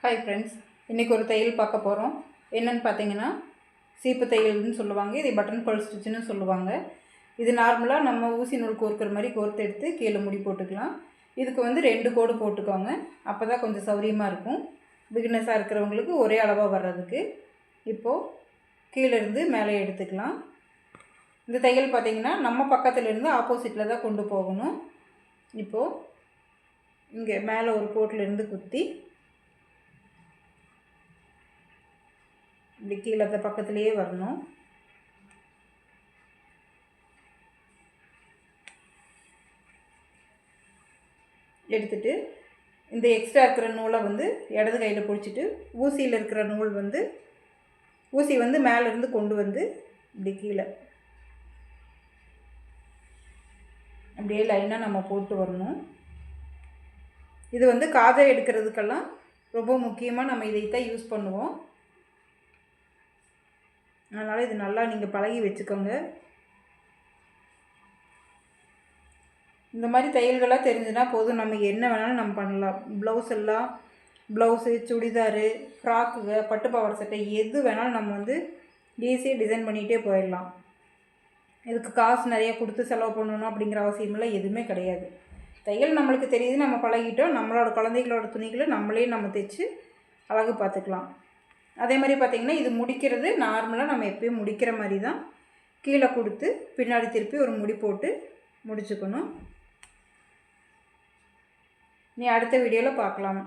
Hi friends, இன்றைக்கி ஒரு தையல் பார்க்க போகிறோம். என்னென்னு பார்த்தீங்கன்னா சீப்பு தையல்னு சொல்லுவாங்க. இது பட்டன் கோல் ஸ்டிச்சுன்னு சொல்லுவாங்க. இது நார்மலாக நம்ம ஊசி நூல் கோர்க்குற மாதிரி கோர்த்து எடுத்து கீழே முடி போட்டுக்கலாம். இதுக்கு வந்து 2 கோடு போட்டுக்கோங்க. அப்போ தான் கொஞ்சம் சௌரியமாக இருக்கும் பிகினஸாக இருக்கிறவங்களுக்கு ஒரே அளவாக வர்றதுக்கு. இப்போது கீழேருந்து மேலே எடுத்துக்கலாம். இந்த தையல் பார்த்திங்கன்னா நம்ம பக்கத்துலேருந்து ஆப்போசிட்டில் தான் கொண்டு போகணும். இப்போது இங்கே மேலே ஒரு கோட்டிலேருந்து குத்தி இப்படி கீழே பக்கத்துலேயே வரணும். எடுத்துட்டு இந்த எக்ஸ்ட்ரா இருக்கிற நூலை வந்து இடது கையில் பிடிச்சிட்டு ஊசியில் இருக்கிற நூல் வந்து ஊசி வந்து மேலேருந்து கொண்டு வந்து இப்படி கீழே அப்படியே லைனாக நம்ம போட்டு வரணும். இது வந்து காதை எடுக்கிறதுக்கெல்லாம் ரொம்ப முக்கியமாக நம்ம இதைத்தான் யூஸ் பண்ணுவோம். அதனால் இது நல்லா நீங்கள் பழகி வச்சுக்கோங்க. இந்த மாதிரி தையல்களாக தெரிஞ்சுன்னா போதும், நம்ம என்ன வேணாலும் நம்ம பண்ணலாம். ப்ளவுஸு, சுடிதாரு, ஃப்ராக்குங்க, பட்டு பாவாடை சட்டை எது வேணாலும் நம்ம வந்து ஈஸியாக டிசைன் பண்ணிகிட்டே போயிடலாம். இதுக்கு காசு நிறைய கொடுத்து செலவு பண்ணணும் அப்படிங்கிற அவசியமெல்லாம் எதுவுமே கிடையாது. தையல் நம்மளுக்கு தெரியுது, நம்ம பழகிட்டோம். நம்மளோட குழந்தைகளோட துணிகளை நம்மளே நம்ம தைச்சு அழகு பார்த்துக்கலாம். அதே மாதிரி பார்த்திங்கன்னா இது முடிக்கிறது நார்மலாக நம்ம எப்பயும் முடிக்கிற மாதிரி தான். கீழே கொடுத்து பின்னாடி திருப்பி ஒரு முடி போட்டு முடிச்சுக்கணும். நீ அடுத்த வீடியோவில் பார்க்கலாம்.